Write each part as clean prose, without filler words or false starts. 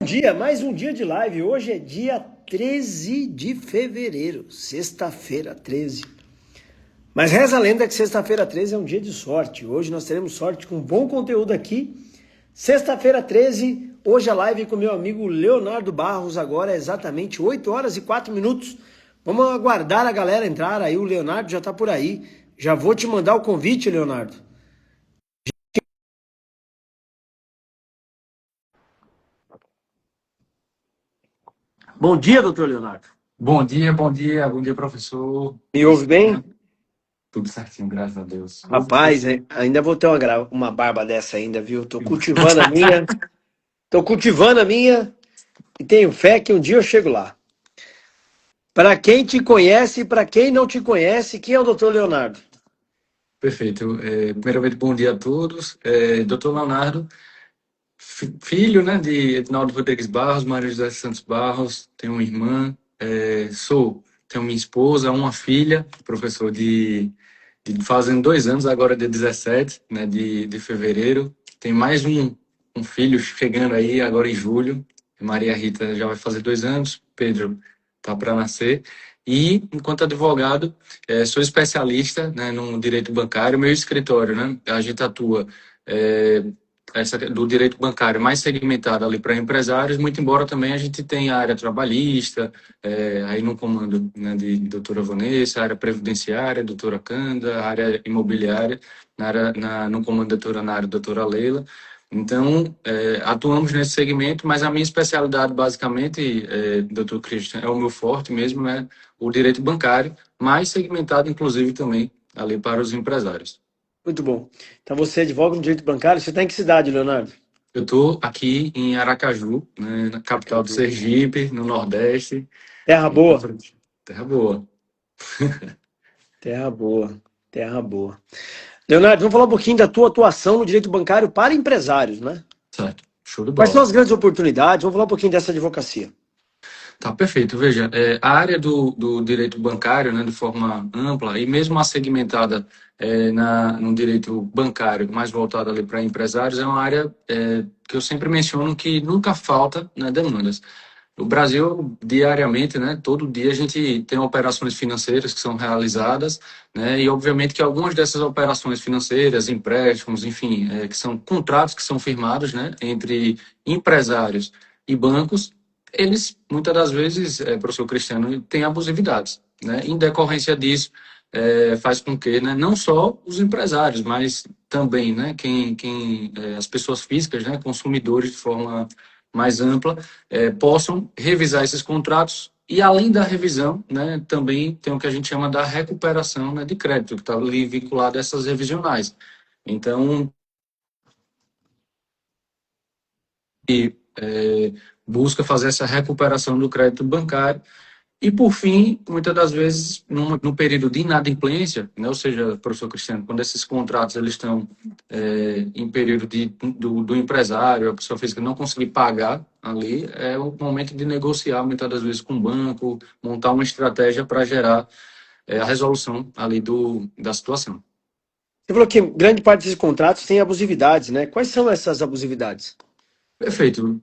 Bom dia, mais um dia de live. Hoje é dia 13 de fevereiro, sexta-feira 13. Mas reza a lenda que sexta-feira 13 é um dia de sorte. Hoje nós teremos sorte com bom conteúdo aqui. Sexta-feira 13, hoje a live com meu amigo Leonardo Barros, agora é exatamente 8 horas e 4 minutos. Vamos aguardar a galera entrar aí, o Leonardo já tá por aí. Já vou te mandar o convite, Leonardo. Bom dia, doutor Leonardo. Bom dia, professor. Me Tudo ouve certo? bem? Tudo certinho, graças a Deus. Ouve Rapaz, você. ainda vou ter uma barba dessa ainda, viu? Tô cultivando a minha. Tô cultivando a minha e tenho fé que um dia eu chego lá. Para quem te conhece e para quem não te conhece, quem é o doutor Leonardo? Perfeito. Primeiramente, bom dia a todos. Doutor Leonardo, filho, né, de Edinaldo Rodrigues Barros, Maria José Santos Barros, tenho uma irmã, tenho minha esposa, uma filha, professor fazendo 2 anos, agora de 17, né, de fevereiro. Tem mais um filho chegando aí agora em julho. Maria Rita já vai fazer 2 anos, Pedro tá para nascer. E, enquanto advogado, sou especialista, né, no direito bancário. Meu escritório, né, a gente atua é, do direito bancário mais segmentado ali para empresários, muito embora também a gente tenha a área trabalhista, aí no comando, né, de doutora Vanessa, área previdenciária, doutora Canda, área imobiliária, no comando da doutora Nara, doutora Leila. Então, atuamos nesse segmento, mas a minha especialidade, basicamente, doutor Christian, é o meu forte mesmo, né, o direito bancário, mais segmentado, inclusive, também ali para os empresários. Muito bom. Então você advoga no direito bancário. Você está em que cidade, Leonardo? Eu estou aqui em Aracaju, né, na capital do Aracaju. Sergipe, no Nordeste, Terra e boa. terra boa. Terra boa. Terra boa. Leonardo, vamos falar um pouquinho da tua atuação no direito bancário para empresários, né? Certo, show de Quais são bola. as grandes oportunidades? Vamos falar um pouquinho dessa advocacia. Tá perfeito. Veja, a área do direito bancário, né, de forma ampla, e mesmo a segmentada no direito bancário, mais voltada ali para empresários, é uma área que eu sempre menciono que nunca falta, né, demandas. O Brasil, diariamente, né, todo dia a gente tem operações financeiras que são realizadas, né, e obviamente que algumas dessas operações financeiras, empréstimos, enfim, que são contratos que são firmados, né, entre empresários e bancos, eles, muitas das vezes, professor Cristiano, têm abusividades, né, em decorrência disso, faz com que, né, não só os empresários, mas também, né, as pessoas físicas, né, consumidores de forma mais ampla, possam revisar esses contratos e, além da revisão, né, também tem o que a gente chama da recuperação, né, de crédito, que está ali vinculado a essas revisionais. Então, busca fazer essa recuperação do crédito bancário. E, por fim, muitas das vezes, no período de inadimplência, né, ou seja, professor Cristiano, quando esses contratos eles estão em período do empresário, a pessoa física não conseguir pagar ali, é o momento de negociar, muitas das vezes, com o banco, montar uma estratégia para gerar a resolução ali da situação. Você falou que grande parte desses contratos tem abusividades, né? Quais são essas abusividades? Perfeito.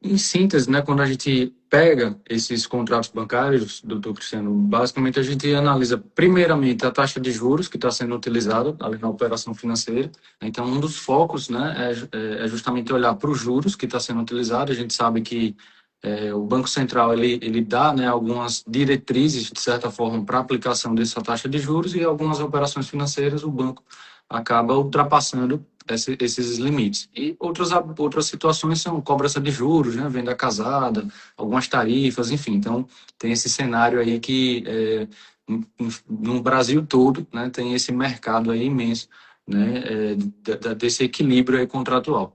Em síntese, né, quando a gente pega esses contratos bancários, doutor Cristiano, basicamente a gente analisa primeiramente a taxa de juros que está sendo utilizada ali na operação financeira. Então, um dos focos, né, é justamente olhar para os juros que está sendo utilizado. A gente sabe que o Banco Central ele dá, né, algumas diretrizes, de certa forma, para a aplicação dessa taxa de juros e algumas operações financeiras o banco acaba ultrapassando esses limites. E outras situações são cobrança de juros, né, venda casada, algumas tarifas, enfim. Então, tem esse cenário aí que no Brasil todo, né, tem esse mercado aí imenso, né, desse equilíbrio aí contratual.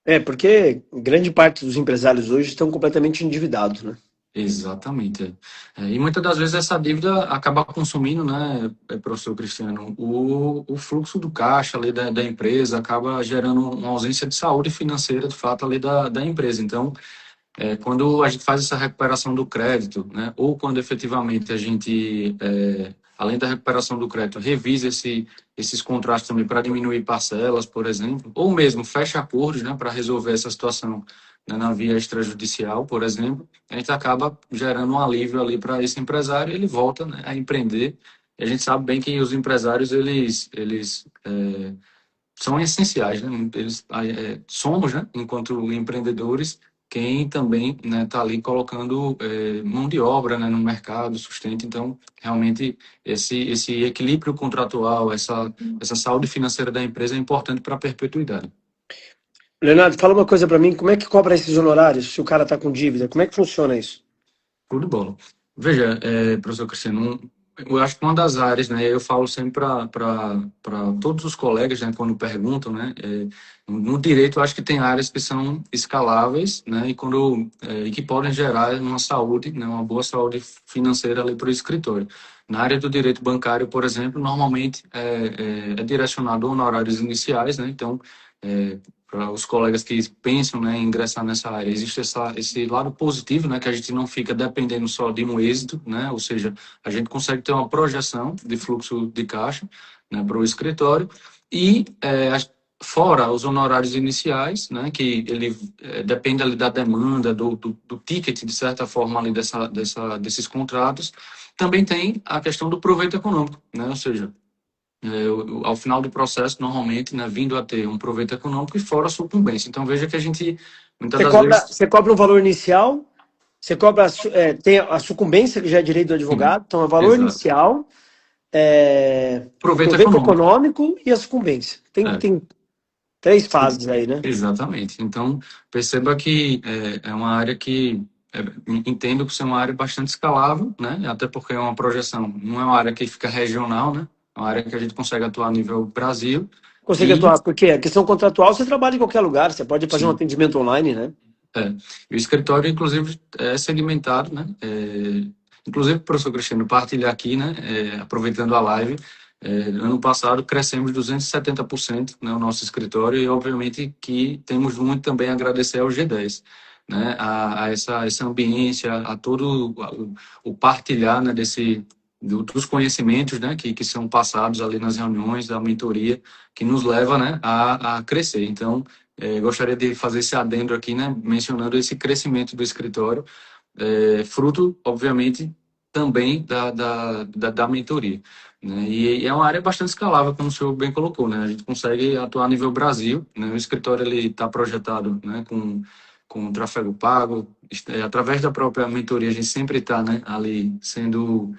É, porque grande parte dos empresários hoje estão completamente endividados, né? Exatamente. E muitas das vezes essa dívida acaba consumindo, né, professor Cristiano, o fluxo do caixa ali da empresa, acaba gerando uma ausência de saúde financeira, de fato, ali da empresa. Então, quando a gente faz essa recuperação do crédito, né, ou quando efetivamente a gente, além da recuperação do crédito, revisa esses contratos também para diminuir parcelas, por exemplo, ou mesmo fecha acordos, né, para resolver essa situação né, na via extrajudicial, por exemplo, a gente acaba gerando um alívio ali para esse empresário, ele volta, né, a empreender. E a gente sabe bem que os empresários, eles são essenciais, né? Eles, somos, né, enquanto empreendedores, quem também, né, está ali colocando mão de obra, né, no mercado, sustento. Então, realmente, esse equilíbrio contratual, essa saúde financeira da empresa é importante para a perpetuidade. Leonardo, fala uma coisa para mim, como é que cobra esses honorários se o cara tá com dívida? Como é que funciona isso? Show de bola. Veja, professor Cristiano, eu acho que uma das áreas, né, eu falo sempre para todos os colegas, né, quando perguntam, né, no direito eu acho que tem áreas que são escaláveis, né, e que podem gerar uma saúde, né, uma boa saúde financeira ali para o escritório. Na área do direito bancário, por exemplo, normalmente é direcionado a honorários iniciais, né, então para os colegas que pensam, né, em ingressar nessa área, existe esse lado positivo, né, que a gente não fica dependendo só de um êxito, né, ou seja, a gente consegue ter uma projeção de fluxo de caixa, né, para o escritório e fora os honorários iniciais, né, que ele depende ali da demanda, do ticket, de certa forma, ali desses contratos, também tem a questão do proveito econômico, né, ou seja, ao final do processo, normalmente, né, vindo a ter um proveito econômico e fora a sucumbência. Então, veja que a gente, muitas das vezes... Você cobra um valor inicial, você cobra, tem a sucumbência, que já é direito do Sim, advogado, então é o valor exato. inicial, o Proveito proveito econômico. econômico e a sucumbência. É, Tem três fases aí, né? exatamente. Então, perceba que é uma área que entendo que é uma área bastante escalável, né? Até porque é uma projeção, não é uma área que fica regional, né? É uma área que a gente consegue atuar a nível Brasil. Consegue E, atuar, porque a questão contratual você trabalha em qualquer lugar, você pode fazer um sim, atendimento online, né? é. E o escritório, inclusive, é segmentado, né? Inclusive, professor Cristiano, partilhar aqui, né? Aproveitando a live, ano passado crescemos 270%, né, o nosso escritório e, obviamente, que temos muito também a agradecer ao G10, né? A essa ambiência, a todo o partilhar, né, dos conhecimentos, né, que são passados ali nas reuniões da mentoria, que nos leva, né, a crescer. Então, gostaria de fazer esse adendo aqui, né, mencionando esse crescimento do escritório, fruto, obviamente, também da mentoria. Né? E é uma área bastante escalável, como o senhor bem colocou. Né? A gente consegue atuar a nível Brasil. Né? O escritório está projetado, né, com tráfego pago. Através da própria mentoria, a gente sempre está, né, ali sendo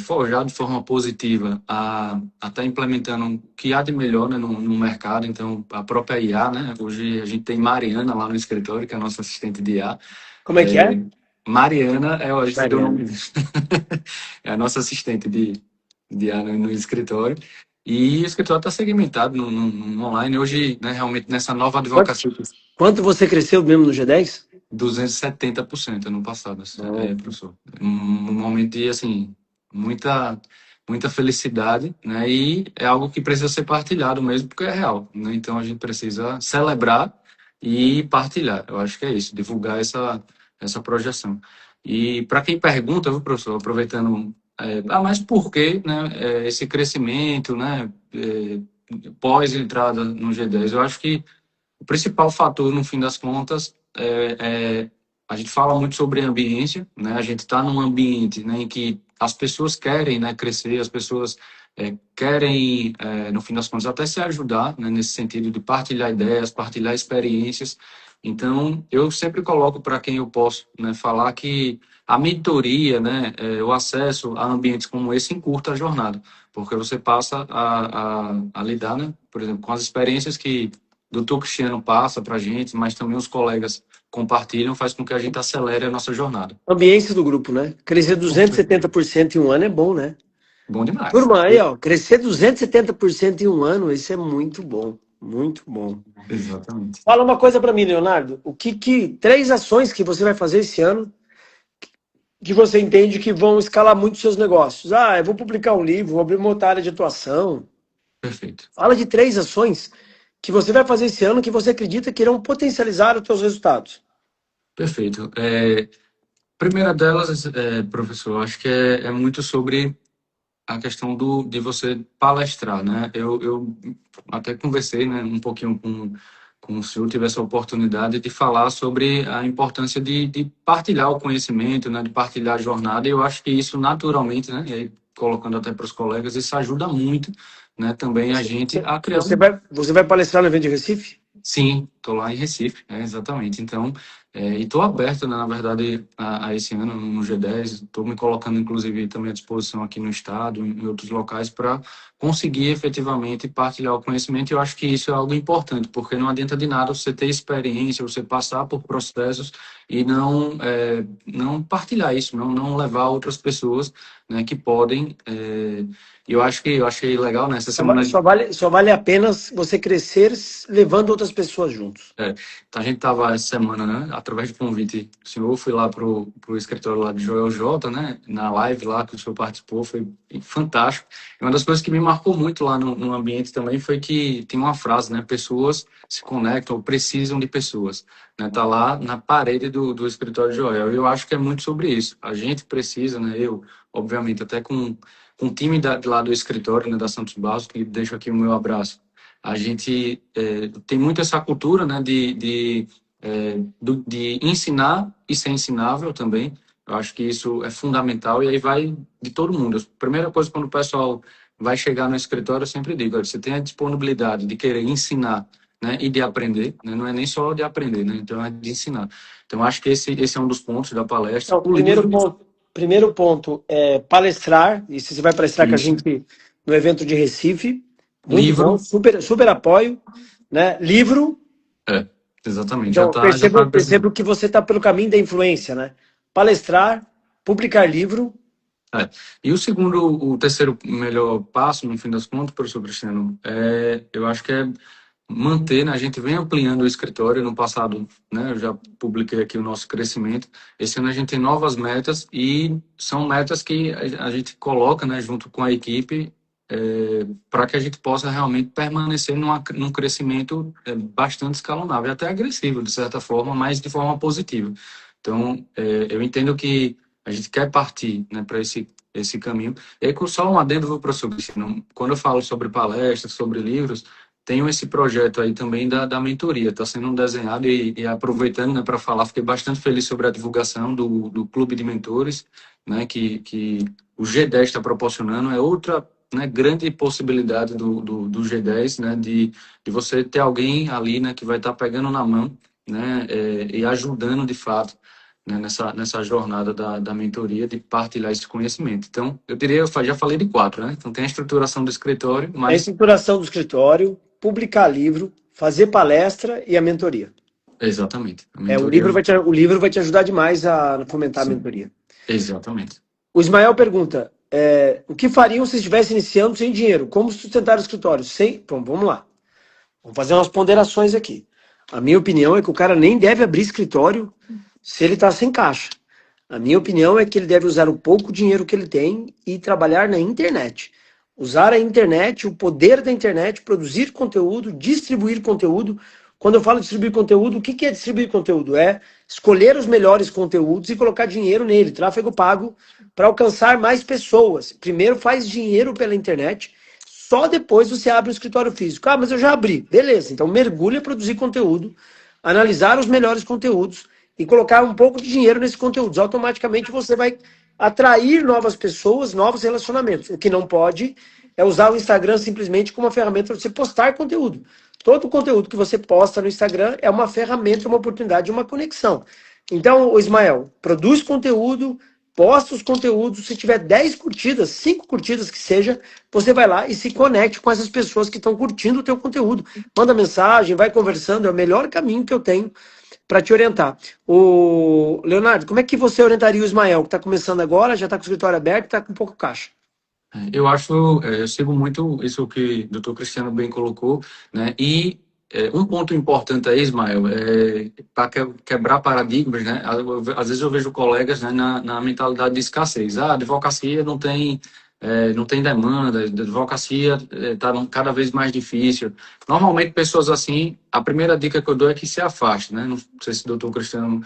forjado de forma positiva a estar implementando o que há de melhor, né, no mercado. Então, a própria IA, né, hoje a gente tem Mariana lá no escritório, que é a nossa assistente de IA. Como é que é? Mariana, a gente deu o Mariana. nome é a nossa assistente de IA no escritório. E o escritório está segmentado no online. Hoje, né, realmente, nessa nova Quanto, advocacia, quanto você cresceu mesmo no G10? 270% ano passado, Não. professor. Um momento de, assim, muita, muita felicidade, né? E é algo que precisa ser partilhado mesmo, porque é real, né? Então a gente precisa celebrar e partilhar. Eu acho que é isso, divulgar essa projeção. E para quem pergunta, viu, professor, aproveitando, mas por que, né, esse crescimento, né, pós entrada no G10? Eu acho que o principal fator, no fim das contas, a gente fala muito sobre ambiência, né? A gente está num ambiente, né, em que as pessoas querem, né, crescer, as pessoas querem, no fim das contas, até se ajudar, né, nesse sentido de partilhar ideias, partilhar experiências. Então, eu sempre coloco para quem eu posso, né, falar que a mentoria, né, o acesso a ambientes como esse encurta a jornada, porque você passa a lidar, né, por exemplo, com as experiências que doutor Cristiano passa para a gente, mas também os colegas compartilham, faz com que a gente acelere a nossa jornada. Ambiência do grupo, né? Crescer 270% em um ano é bom, né? Bom demais. Turma, aí, ó, crescer 270% em um ano, isso é muito bom. Muito bom. Exatamente. Fala uma coisa para mim, Leonardo. Três ações que você vai fazer esse ano que você entende que vão escalar muito seus negócios? Ah, eu vou publicar um livro, vou abrir uma outra área de atuação. Perfeito. Fala de três ações que você vai fazer esse ano que você acredita que irão potencializar os seus resultados. Perfeito. Primeira delas, professor, acho que é muito sobre a questão de você palestrar, né? Eu até conversei, né, um pouquinho com com o senhor, tive essa oportunidade de falar sobre a importância de partilhar o conhecimento, né, de partilhar a jornada, e eu acho que isso naturalmente, né, e aí, colocando até para os colegas, isso ajuda muito, né, também a gente a criar Você vai palestrar no evento de Recife? Sim, estou lá em Recife, exatamente. Então, e estou aberto, né, na verdade, a esse ano no G10. Estou me colocando, inclusive, também à disposição aqui no estado, em outros locais, para conseguir efetivamente partilhar o conhecimento. E eu acho que isso é algo importante, porque não adianta de nada você ter experiência, você passar por processos e não partilhar isso, não levar outras pessoas, né, que podem. Eu achei legal nessa semana. Só vale a pena você crescer levando outras pessoas juntos. Então a gente estava essa semana, né, através de convite do senhor, fui lá pro escritório lá de Joel J, né, na live lá que o senhor participou, foi fantástico. E uma das coisas que me marcou muito lá no ambiente também foi que tem uma frase, né, pessoas se conectam ou precisam de pessoas, né, tá lá na parede do escritório de Joel. E eu acho que é muito sobre isso. A gente precisa, né, eu, obviamente, até com o time lá do escritório, né, da Santos Barros, que deixo aqui o meu abraço. A gente tem muito essa cultura, né, de ensinar e ser ensinável também. Eu acho que isso é fundamental e aí vai de todo mundo. A primeira coisa, quando o pessoal vai chegar no escritório, eu sempre digo, olha, você tem a disponibilidade de querer ensinar, né, e de aprender, né, não é nem só de aprender, né, então é de ensinar. Então, acho que esse é um dos pontos da palestra. Então, primeiro ponto é palestrar, e se você vai palestrar com a Isso. gente no evento de Recife, muito bom, Livro, super apoio, né? Livro, exatamente, então já tá percebo que você está pelo caminho da influência, né? Palestrar, publicar livro. E o terceiro melhor passo, no fim das contas, professor Cristiano, eu acho que é manter, né? A gente vem ampliando o escritório. No passado, né, eu já publiquei aqui o nosso crescimento. Esse ano a gente tem novas metas e são metas que a gente coloca, né, junto com a equipe, para que a gente possa realmente permanecer num crescimento bastante escalonável, até agressivo, de certa forma, mas de forma positiva. Então, eu entendo que a gente quer partir, né, para esse caminho. E aí, com só um adendo, viu, professor Cristiano, quando eu falo sobre palestras, sobre livros, tenho esse projeto aí também da mentoria, está sendo desenhado e aproveitando, né, para falar, fiquei bastante feliz sobre a divulgação do Clube de Mentores, né, que o G10 está proporcionando, é outra, né, grande possibilidade do G10, né, de você ter alguém ali, né, que vai estar pegando na mão, né, e ajudando de fato, né, nessa jornada da mentoria, de partilhar esse conhecimento. Então, eu diria, eu já falei de 4, né? Então, tem a estruturação do escritório, A mas... estruturação do escritório, publicar livro, fazer palestra e a mentoria. Exatamente. A O mentoria, livro vai te ajudar demais a fomentar a sim, mentoria. exatamente. O Ismael pergunta, o que fariam se estivesse iniciando sem dinheiro? Como sustentar o escritório? Bom, vamos lá. Vamos fazer umas ponderações aqui. A minha opinião é que o cara nem deve abrir escritório se ele está sem caixa. A minha opinião é que ele deve usar o pouco dinheiro que ele tem e trabalhar na internet. Usar a internet, o poder da internet, produzir conteúdo, distribuir conteúdo. Quando eu falo distribuir conteúdo, o que é distribuir conteúdo? É escolher os melhores conteúdos e colocar dinheiro nele, tráfego pago, para alcançar mais pessoas. Primeiro faz dinheiro pela internet, só depois você abre o escritório físico. Ah, mas eu já abri. Beleza, então mergulha, produzir conteúdo, analisar os melhores conteúdos e colocar um pouco de dinheiro nesses conteúdos. Automaticamente você vai atrair novas pessoas, novos relacionamentos. O que não pode é usar o Instagram simplesmente como uma ferramenta para você postar conteúdo. Todo o conteúdo que você posta no Instagram é uma ferramenta, uma oportunidade, uma conexão. Então, Ismael, produz conteúdo, posta os conteúdos. Se tiver 10 curtidas, 5 curtidas que seja, você vai lá e se conecte com essas pessoas que estão curtindo o teu conteúdo. Manda mensagem, vai conversando, é o melhor caminho que eu tenho para te orientar. O Leonardo, como é que você orientaria o Ismael, que está começando agora, já está com o escritório aberto, está com pouco caixa? Eu acho, eu sigo muito isso que o doutor Cristiano bem colocou, né? E um ponto importante aí, Ismael, para quebrar paradigmas, né? Às vezes eu vejo colegas, né, na mentalidade de escassez. Ah, a advocacia não tem demanda, a advocacia está cada vez mais difícil. Normalmente, pessoas assim, a primeira dica que eu dou é que se afaste, né? Não sei se o doutor Cristiano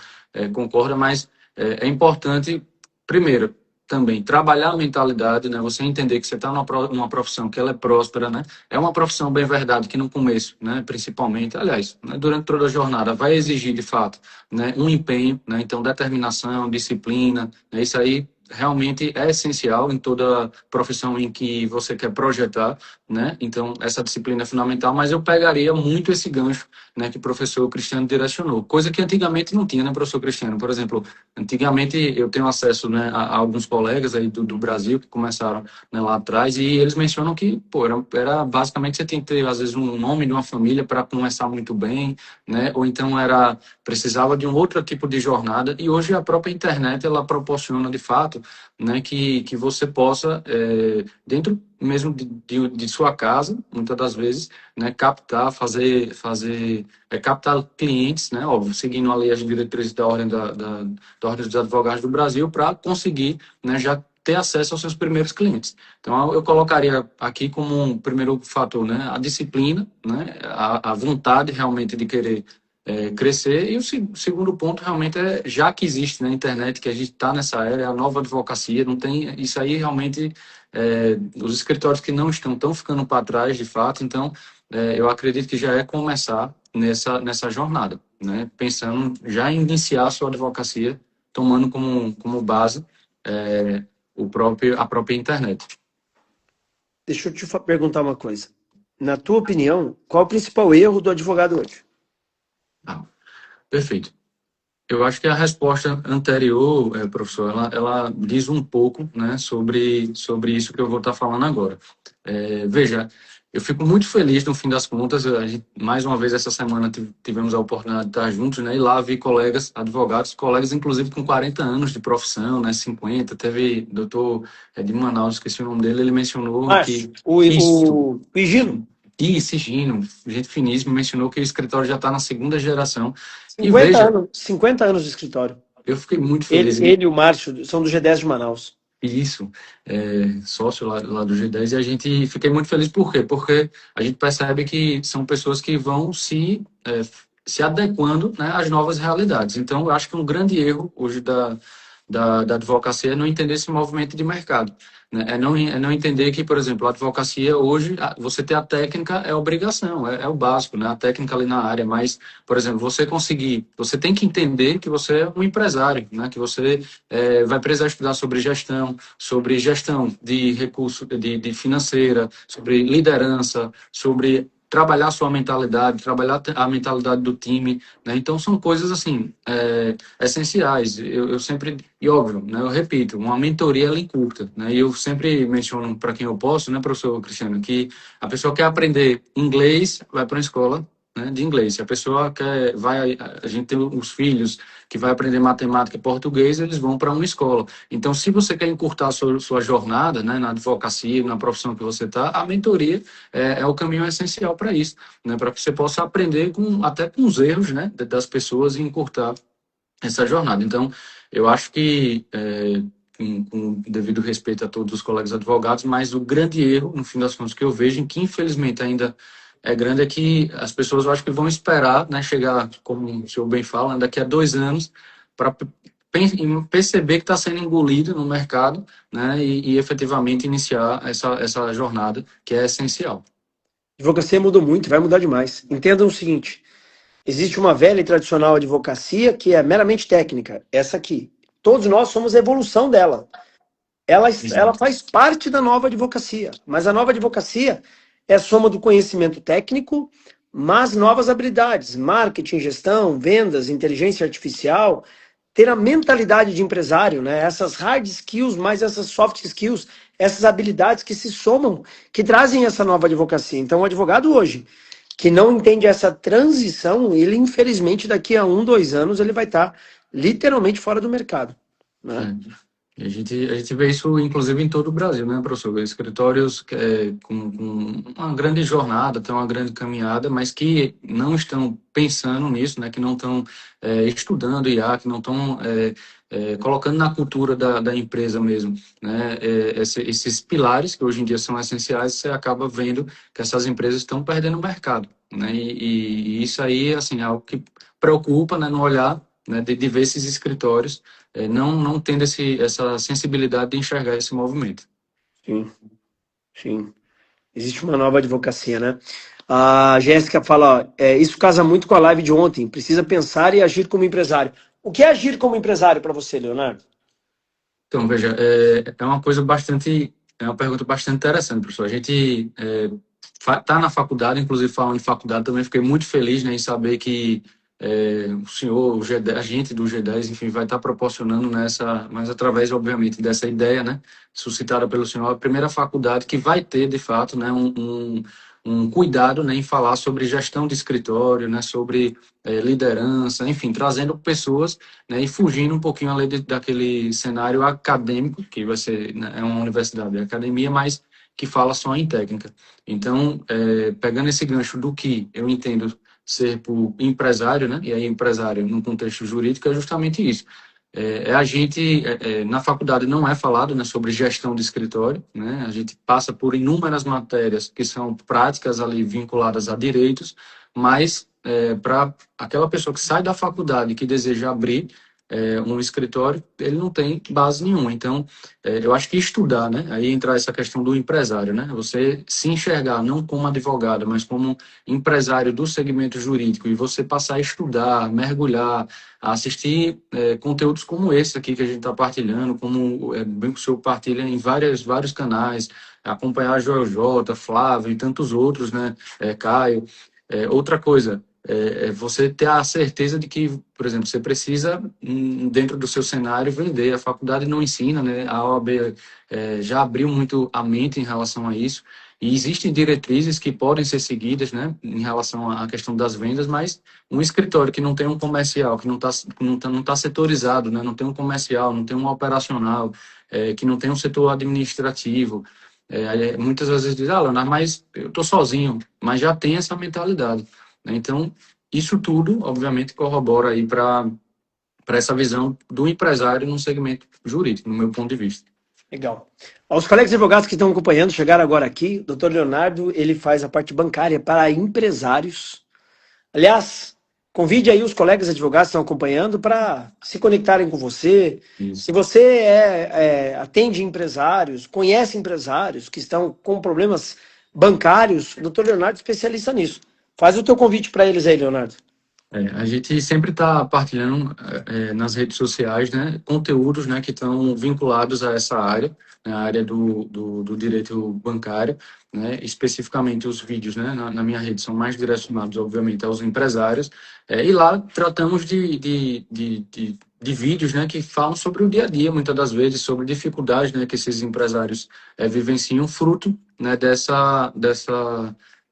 concorda, mas é importante, primeiro, também trabalhar a mentalidade, né? Você entender que você está numa profissão que ela é próspera, né? É uma profissão, bem verdade, que no começo, né, principalmente, aliás, né, durante toda a jornada, vai exigir, de fato, né, um empenho, né? Então, determinação, disciplina, né? Isso aí realmente é essencial em toda profissão em que você quer projetar, né? Então, essa disciplina é fundamental, mas eu pegaria muito esse gancho, né, que o professor Cristiano direcionou, coisa que antigamente não tinha, né, professor Cristiano? Por exemplo, antigamente eu tenho acesso, né, a alguns colegas aí do Brasil que começaram, né, lá atrás, e eles mencionam que, pô, era basicamente você tem que ter, às vezes, um nome de uma família para começar muito bem, né? Ou então precisava de um outro tipo de jornada, e hoje a própria internet ela proporciona, de fato, né, que você possa, dentro mesmo de sua casa, muitas das vezes, né, captar, captar clientes, né, óbvio, seguindo ali as diretrizes da da Ordem dos Advogados do Brasil, para conseguir, né, já ter acesso aos seus primeiros clientes. Então, eu colocaria aqui como um primeiro fator, né, a disciplina, né, a vontade realmente de querer crescer. E o segundo ponto realmente já que existe na internet, que a gente está nessa era, é a nova advocacia, não tem isso aí realmente, os escritórios que não estão ficando para trás, de fato. Então, eu acredito que já é começar nessa jornada, né? Pensando já em iniciar a sua advocacia, tomando como base a própria internet. Deixa eu te perguntar uma coisa. Na tua opinião, qual é o principal erro do advogado hoje? Ah, perfeito. Eu acho que a resposta anterior, professor, ela diz um pouco, né, sobre isso que eu vou estar falando agora. Veja, eu fico muito feliz, no fim das contas, mais uma vez essa semana tivemos a oportunidade de estar juntos, né, e lá vi colegas, advogados, colegas inclusive com 40 anos de profissão, né, 50, teve doutor de Manaus, esqueci o nome dele, ele mencionou Acho. que isso, O Higino, Sigino, gente finíssima, mencionou que o escritório já está na segunda geração. E 50 veja, anos, 50 anos de escritório. eu fiquei muito Ele, feliz. ele e o Márcio são do G10 de Manaus. Isso, sócio lá do G10, e a gente fiquei muito feliz. Por quê? Porque a gente percebe que são pessoas que vão se adequando, né, às novas realidades. Então, eu acho que um grande erro hoje da advocacia é não entender esse movimento de mercado, né? É não entender que, por exemplo, a advocacia hoje, você ter a técnica é obrigação, é o básico, né? A técnica ali na área, mas, por exemplo, você tem que entender que você é um empresário, né? Que você vai precisar estudar sobre gestão de recurso, de financeira, sobre liderança, sobre trabalhar a sua mentalidade, trabalhar a mentalidade do time, né? Então são coisas assim essenciais. Eu sempre, e óbvio, né, eu repito, uma mentoria ela encurta, né? E eu sempre menciono para quem eu posso, né, professor Cristiano, que a pessoa quer aprender inglês, vai para uma escola, né, de inglês. Se a pessoa a gente tem os filhos que vai aprender matemática e português, eles vão para uma escola. Então, se você quer encurtar a sua jornada, né, na advocacia, na profissão que você está, a mentoria é o caminho essencial para isso, né, para que você possa aprender até com os erros, né, das pessoas e encurtar essa jornada. Então, eu acho que, com devido respeito a todos os colegas advogados, mas o grande erro, no fim das contas, que eu vejo, que infelizmente ainda é grande, é que as pessoas, eu acho que vão esperar, né, chegar, como o senhor bem fala, né, daqui a 2 anos, para perceber que está sendo engolido no mercado, né, e efetivamente iniciar essa jornada, que é essencial. A advocacia mudou muito, vai mudar demais. Entendam o seguinte: existe uma velha e tradicional advocacia que é meramente técnica, essa aqui. Todos nós somos a evolução dela. Ela Exato. faz parte da nova advocacia, mas a nova advocacia é a soma do conhecimento técnico, mas novas habilidades, marketing, gestão, vendas, inteligência artificial, ter a mentalidade de empresário, né? Essas hard skills, mais essas soft skills, essas habilidades que se somam, que trazem essa nova advocacia. Então, o advogado hoje, que não entende essa transição, ele, infelizmente, daqui a 1, 2 anos, ele vai estar literalmente fora do mercado, né? E a gente vê isso, inclusive, em todo o Brasil, né, professor? Escritórios com uma grande jornada, tem uma grande caminhada, mas que não estão pensando nisso, né, que não estão estudando IA, que não estão colocando na cultura da empresa mesmo, né, esses pilares que hoje em dia são essenciais, você acaba vendo que essas empresas estão perdendo o mercado, né, e isso aí, assim, é algo que preocupa, né, no olhar né, de ver esses escritórios não tendo essa sensibilidade de enxergar esse movimento. Sim, sim. Existe uma nova advocacia, né? A Jéssica fala, ó, isso casa muito com a live de ontem. Precisa pensar e agir como empresário. O que é agir como empresário para você, Leonardo? Então, veja, é uma pergunta bastante interessante, professor. A gente está na faculdade, inclusive falando em faculdade, também fiquei muito feliz, né, em saber que o senhor, a gente do G10, enfim, vai estar proporcionando nessa, mas através, obviamente, dessa ideia, né, suscitada pelo senhor, a primeira faculdade que vai ter, de fato, né, um cuidado, né, em falar sobre gestão de escritório, né, sobre liderança, enfim, trazendo pessoas, né, e fugindo um pouquinho além daquele cenário acadêmico, que vai ser, né, é uma universidade de academia, mas que fala só em técnica. Então, pegando esse gancho do que eu entendo ser por empresário, né, e aí empresário no contexto jurídico é justamente isso. A gente, na faculdade não é falado, né, sobre gestão de escritório, né, a gente passa por inúmeras matérias que são práticas ali vinculadas a direitos, mas para aquela pessoa que sai da faculdade e que deseja abrir um escritório, ele não tem base nenhuma. Então, eu acho que estudar, né? Aí entra essa questão do empresário, né? Você se enxergar não como advogado, mas como empresário do segmento jurídico e você passar a estudar, mergulhar, a assistir conteúdos como esse aqui que a gente está partilhando, como bem que o senhor partilha em vários canais, acompanhar a Joel J, Flávio e tantos outros, né? Caio. Outra coisa, você ter a certeza de que, por exemplo, você precisa, dentro do seu cenário, vender. A faculdade não ensina, né? A OAB já abriu muito a mente em relação a isso. E existem diretrizes que podem ser seguidas, né, em relação à questão das vendas, mas um escritório que não tem um comercial, que não tá setorizado, né, não tem um comercial, não tem um operacional, que não tem um setor administrativo, muitas vezes diz, Leonardo, mas eu estou sozinho, mas já tem essa mentalidade, né? Então, isso tudo, obviamente, corrobora aí para essa visão do empresário no segmento jurídico, no meu ponto de vista. Legal. Aos colegas advogados que estão acompanhando, chegaram agora aqui, o doutor Leonardo, ele faz a parte bancária para empresários. Aliás, convide aí os colegas advogados que estão acompanhando para se conectarem com você. Isso. Se você atende empresários, conhece empresários que estão com problemas bancários, o doutor Leonardo é especialista nisso. Faz o teu convite para eles aí, Leonardo. A gente sempre está partilhando nas redes sociais, né, conteúdos, né, que estão vinculados a essa área, né, a área do direito bancário, né, especificamente os vídeos, né, na minha rede são mais direcionados, obviamente, aos empresários, e lá tratamos de vídeos, né, que falam sobre o dia a dia, muitas das vezes, sobre dificuldades, né, que esses empresários vivenciam, fruto, né,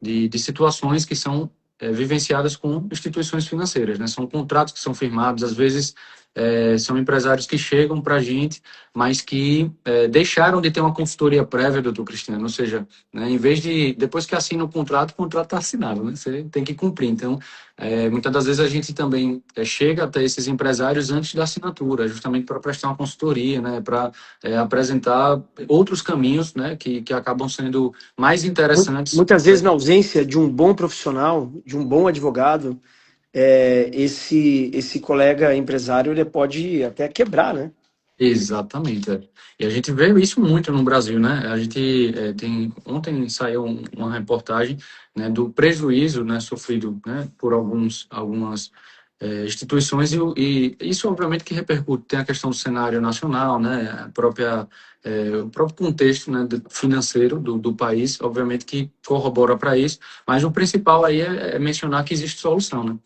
de situações que são vivenciadas com instituições financeiras, né? São contratos que são firmados, às vezes são empresários que chegam para a gente, mas que deixaram de ter uma consultoria prévia, doutor Cristiano, ou seja, né, em vez de, depois que assina o contrato está assinado, né? Você tem que cumprir. Então, muitas das vezes a gente também chega até esses empresários antes da assinatura, justamente para prestar uma consultoria, né? Para apresentar outros caminhos, né? Que acabam sendo mais interessantes. Muitas vezes, na ausência de um bom profissional, de um bom advogado, esse colega empresário ele pode até quebrar, né? Exatamente. E a gente vê isso muito no Brasil, né? A gente ontem saiu uma reportagem, né, do prejuízo, né, sofrido, né, por algumas instituições e isso obviamente que repercute. Tem a questão do cenário nacional, né, o próprio contexto, né, financeiro do país, obviamente que corrobora para isso, mas o principal aí é mencionar que existe solução, né?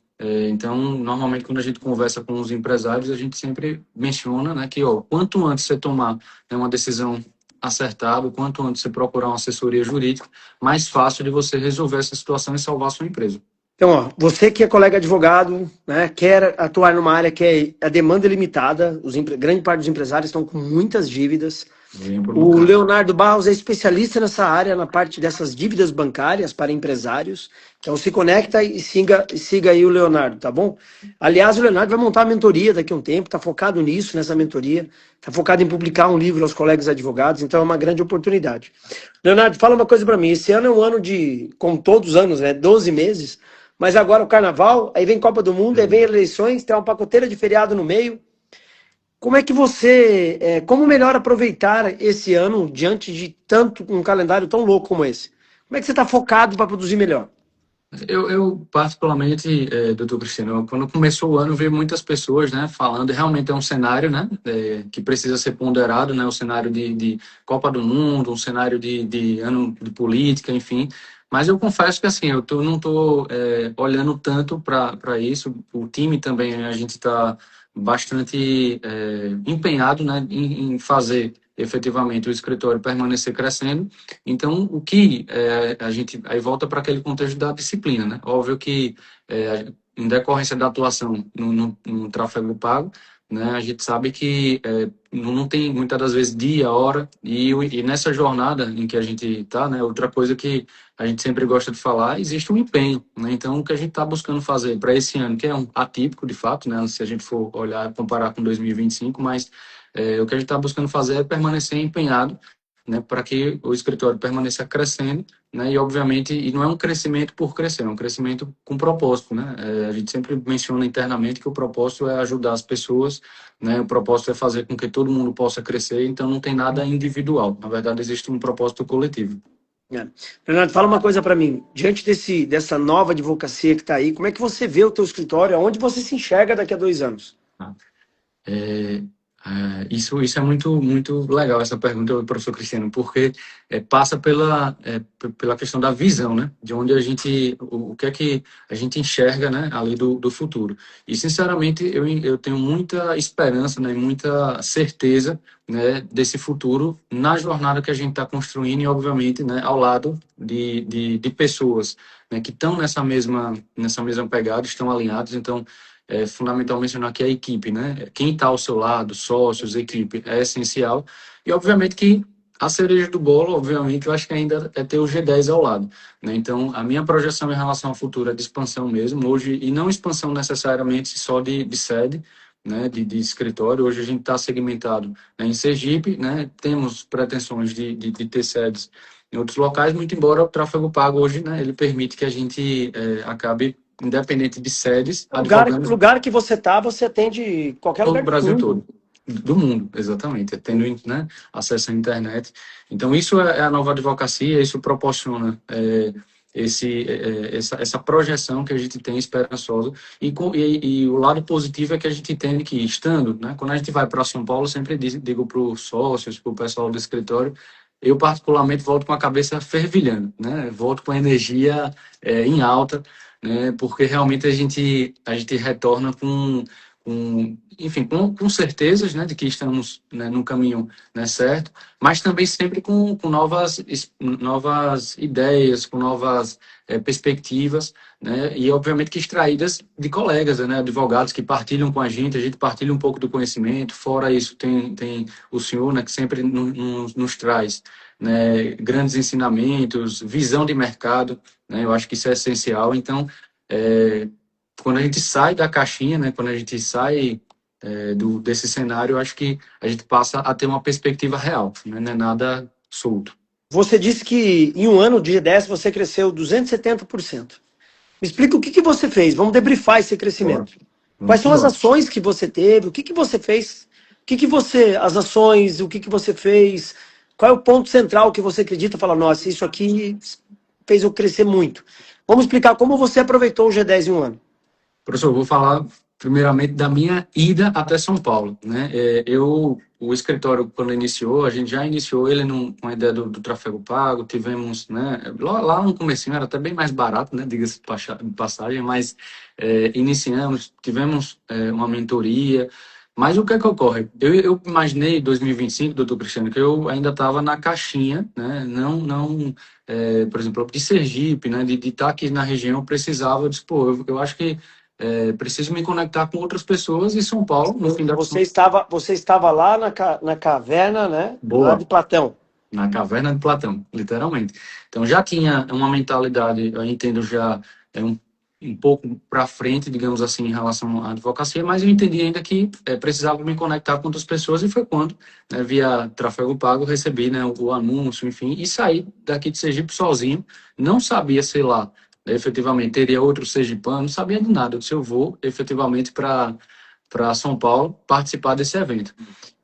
Então, normalmente, quando a gente conversa com os empresários, a gente sempre menciona, né, que quanto antes você tomar, né, uma decisão acertada, quanto antes você procurar uma assessoria jurídica, mais fácil de você resolver essa situação e salvar a sua empresa. Então, você que é colega advogado, né, quer atuar numa área que a demanda é limitada, grande parte dos empresários estão com muitas dívidas. O Leonardo Barros é especialista nessa área, na parte dessas dívidas bancárias para empresários. Então se conecta e siga aí o Leonardo, tá bom? Aliás, o Leonardo vai montar a mentoria daqui a um tempo, está focado nisso, nessa mentoria, está focado em publicar um livro aos colegas advogados, então é uma grande oportunidade. Leonardo, fala uma coisa para mim, esse ano é um ano de, como todos os anos, né, 12 meses, Mas agora o carnaval, aí vem Copa do Mundo, aí vem eleições, tem uma pacoteira de feriado no meio. Como é que você, como melhor aproveitar esse ano diante de tanto um calendário tão louco como esse? Como é que você está focado para produzir melhor? Eu particularmente, doutor Cristiano, quando começou o ano, eu vi muitas pessoas, né, falando, realmente é um cenário, né, que precisa ser ponderado, né, o cenário de Copa do Mundo, um cenário de ano de política, enfim. Mas eu confesso que, assim, não estou olhando tanto para isso. O time também, a gente está bastante empenhado, né, em fazer efetivamente o escritório permanecer crescendo. Então, o que a gente aí volta para aquele contexto da disciplina, né? Óbvio que em decorrência da atuação no tráfego pago, né, a gente sabe que não tem muitas das vezes dia, hora, e nessa jornada em que a gente está, né, outra coisa que a gente sempre gosta de falar, existe um empenho, né? Então, o que a gente está buscando fazer para esse ano, que é um atípico de fato, né, se a gente for olhar, comparar com 2025, mas o que a gente está buscando fazer é permanecer empenhado, né, para que o escritório permaneça crescendo, né, e obviamente, e não é um crescimento por crescer, é um crescimento com propósito, né, a gente sempre menciona internamente que o propósito é ajudar as pessoas, né, o propósito é fazer com que todo mundo possa crescer, então não tem nada individual, na verdade existe um propósito coletivo. É. Leonardo, fala uma coisa para mim. Diante dessa nova advocacia que está aí, como é que você vê o teu escritório? Aonde você se enxerga daqui a 2 anos? Tá? É, isso é muito legal, essa pergunta, professor Cristiano, porque passa pela questão da visão, né? De onde o que é que a gente enxerga, né? Ali do futuro. E, sinceramente, eu tenho muita esperança, né? Muita certeza, né? Desse futuro na jornada que a gente está construindo e, obviamente, né? Ao lado de pessoas, né? Que estão nessa mesma pegada, estão alinhados, então é fundamental mencionar que a equipe, né? Quem está ao seu lado, sócios, equipe, é essencial. E, obviamente, que a cereja do bolo, obviamente, eu acho que ainda é ter o G10 ao lado, né? Então, a minha projeção em relação ao futuro é de expansão mesmo, hoje, e não expansão necessariamente só de sede, né? De escritório. Hoje a gente está segmentado, né, em Sergipe, né? Temos pretensões de ter sedes em outros locais, muito embora o tráfego pago hoje, né? Ele permite que a gente acabe independente de sedes, advogando Lugar que você tá, você atende qualquer todo lugar o do Brasil mundo. todo. Do mundo, exatamente, tendo, né, acesso à internet. Então, isso é a nova advocacia, isso proporciona essa projeção que a gente tem esperançosa. E o lado positivo é que a gente entende que, estando, né, quando a gente vai para São Paulo, eu sempre digo para os sócios, para o pessoal do escritório, eu particularmente volto com a cabeça fervilhando, né, volto com a energia em alta, né, porque realmente a gente retorna enfim, com certezas, né, de que estamos, né, no caminho, né, certo, mas também sempre com novas ideias, com novas perspectivas, né, e obviamente que extraídas de colegas, né, advogados que partilham com a gente partilha um pouco do conhecimento. Fora isso, tem o senhor, né, que sempre nos traz, né, grandes ensinamentos, visão de mercado, né, eu acho que isso é essencial. Então, é, quando a gente sai da caixinha, né, quando a gente sai desse cenário, eu acho que a gente passa a ter uma perspectiva real, né, não é nada solto. Você disse que em um ano de G10 você cresceu 270%. Me explica o que você fez. Vamos debrifar esse Bora, crescimento. Quais vamos são as embora. ações que você teve? O que você fez? As ações, o que você fez? Qual é o ponto central que você acredita? Fala, nossa, isso aqui fez eu crescer muito. Vamos explicar como você aproveitou o G10 em um ano. Professor, eu vou falar primeiramente da minha ida até São Paulo, né? O escritório, quando iniciou, a gente já iniciou ele com a ideia do tráfego pago, tivemos, né, lá no comecinho era até bem mais barato, né, diga-se de passagem, mas iniciamos, tivemos uma mentoria, mas o que é que ocorre? Eu imaginei em 2025, doutor Cristiano, que eu ainda estava na caixinha, né, não por exemplo, de Sergipe, né, de estar aqui na região, eu precisava, eu disse, pô, eu acho que preciso me conectar com outras pessoas e São Paulo, no fim da Você estava lá na caverna, né? Lá de boa, Platão. na caverna de Platão, literalmente. Então já tinha uma mentalidade, eu entendo já um pouco para frente, digamos assim, em relação à advocacia, mas eu entendi ainda que precisava me conectar com outras pessoas e foi quando, né, via tráfego pago, recebi, né, o anúncio, enfim, e saí daqui de Sergipe sozinho, não sabia, sei lá, efetivamente teria outro sergipano, não sabia de nada. Eu disse, eu vou efetivamente para São Paulo participar desse evento.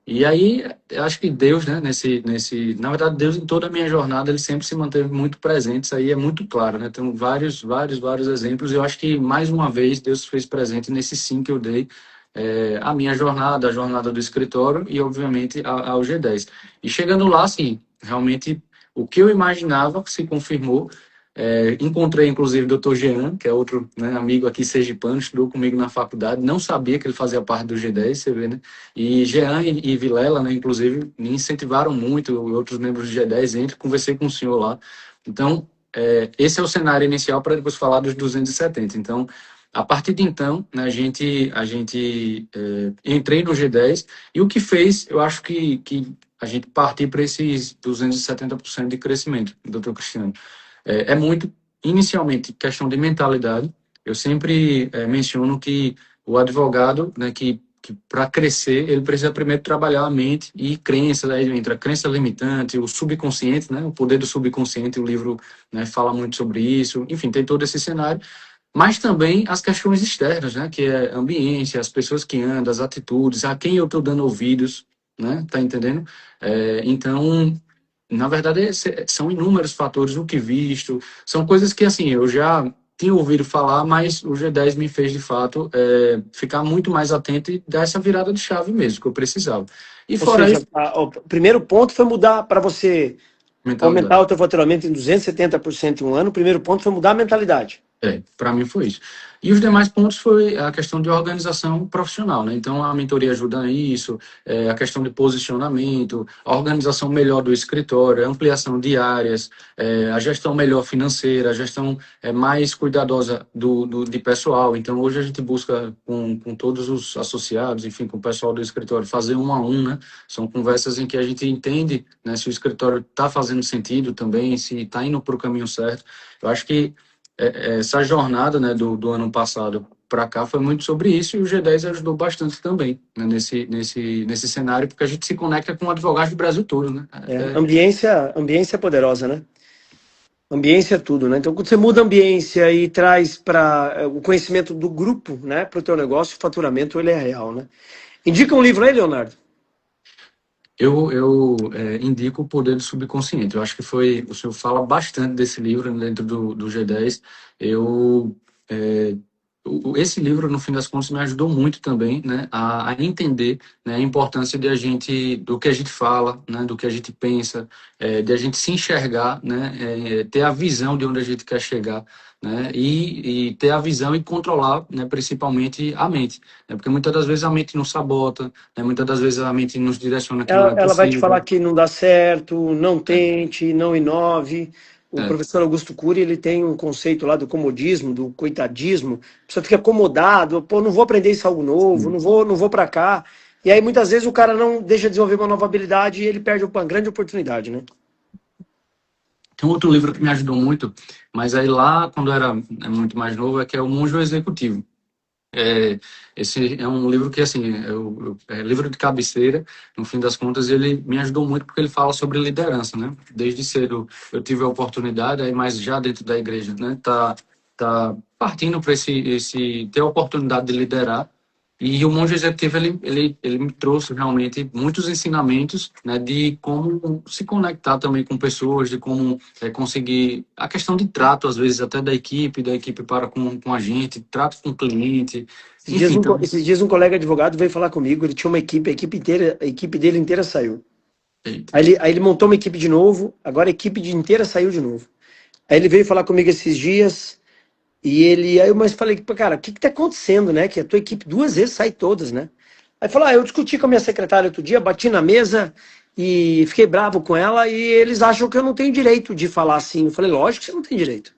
E aí, eu acho que Deus, né, na verdade, Deus em toda a minha jornada, ele sempre se manteve muito presente, isso aí é muito claro, né? Tem vários exemplos, e eu acho que, mais uma vez, Deus fez presente nesse sim que eu dei, a minha jornada, a jornada do escritório e, obviamente, ao G10. E chegando lá, assim, realmente, o que eu imaginava se confirmou. Encontrei, inclusive, o Dr. Jean, que é outro, né, amigo aqui sergipano, estudou comigo na faculdade, não sabia que ele fazia parte do G10, você vê, né? E Jean e Vilela, né, inclusive, me incentivaram muito, outros membros do G10, conversei com o senhor lá. Então, esse é o cenário inicial para depois falar dos 270. Então, a partir de então, né, entrei no G10 e o que fez, eu acho que a gente partir para esses 270% de crescimento, doutor Cristiano. É muito, inicialmente, questão de mentalidade. Eu sempre menciono que o advogado, né, que para crescer, ele precisa primeiro trabalhar a mente e crenças, aí entra a crença limitante, o subconsciente, né, o poder do subconsciente, o livro, né, fala muito sobre isso, enfim, tem todo esse cenário, mas também as questões externas, né, que é ambiente, as pessoas que andam, as atitudes, a quem eu estou dando ouvidos, né, tá entendendo? Então, na verdade, são inúmeros fatores, o que visto, são coisas que, assim, eu já tinha ouvido falar, mas o G10 me fez, de fato, ficar muito mais atento e dar essa virada de chave mesmo, que eu precisava. E Ou fora seja, isso, o primeiro ponto foi mudar para você aumentar mentalidade. o teu faturamento em 270% em um ano. O primeiro ponto foi mudar a mentalidade. Para mim foi isso. E os demais pontos foi a questão de organização profissional, né? Então a mentoria ajuda nisso, a questão de posicionamento, a organização melhor do escritório, a ampliação de áreas, a gestão melhor financeira, a gestão mais cuidadosa de pessoal. Então hoje a gente busca com todos os associados, enfim, com o pessoal do escritório, fazer um a um, né? São conversas em que a gente entende, né, se o escritório está fazendo sentido também, se está indo para o caminho certo. Eu acho que essa jornada, né, do ano passado para cá foi muito sobre isso, e o G10 ajudou bastante também, né, nesse cenário, porque a gente se conecta com advogados do Brasil todo, né? Ambiência é poderosa, né? Ambiência é tudo, né? Então, quando você muda a ambiência e traz para o conhecimento do grupo, né, para o teu negócio, o faturamento ele é real, né? Indica um livro aí, Leonardo. Eu indico o poder do subconsciente. Eu acho que o senhor fala bastante desse livro dentro do G10. Eu, é, esse livro, no fim das contas, me ajudou muito também, né, a entender, né, a importância do que a gente fala, né, do que a gente pensa, de a gente se enxergar, né, ter a visão de onde a gente quer chegar, né, e ter a visão e controlar, né, principalmente a mente, né, porque muitas das vezes a mente nos sabota, né, muitas das vezes a mente nos direciona que não é Ela vai te falar possível. que não dá certo, não tente, não inove. O É, professor Augusto Cury, ele tem um conceito lá do comodismo, do coitadismo. A pessoa fica acomodado, pô, não vou aprender isso algo novo, sim. não vou para cá. E aí muitas vezes o cara não deixa de desenvolver uma nova habilidade e ele perde uma grande oportunidade, né? Tem um outro livro que me ajudou muito, mas aí lá, quando eu era muito mais novo, que é O Monge Executivo. É, esse é um livro que, assim, é livro de cabeceira, no fim das contas, ele me ajudou muito porque ele fala sobre liderança, né? Desde cedo eu tive a oportunidade, aí, mas já dentro da igreja, né? Tá partindo para ter a oportunidade de liderar. E o Monge Executivo, ele me trouxe realmente muitos ensinamentos, né, de como se conectar também com pessoas, de como conseguir a questão de trato, às vezes, até da equipe para com a gente, trato com o cliente, enfim. Então, Esses dias um colega advogado veio falar comigo, ele tinha uma equipe, a equipe dele inteira saiu. eita, Aí ele montou uma equipe de novo, agora a equipe inteira saiu de novo. Aí ele veio falar comigo esses dias, aí eu mais falei, cara, o que que tá acontecendo, né? Que a tua equipe duas vezes sai todas, né? Aí falou, eu discuti com a minha secretária outro dia, bati na mesa e fiquei bravo com ela e eles acham que eu não tenho direito de falar assim. Eu falei, lógico que você não tem direito.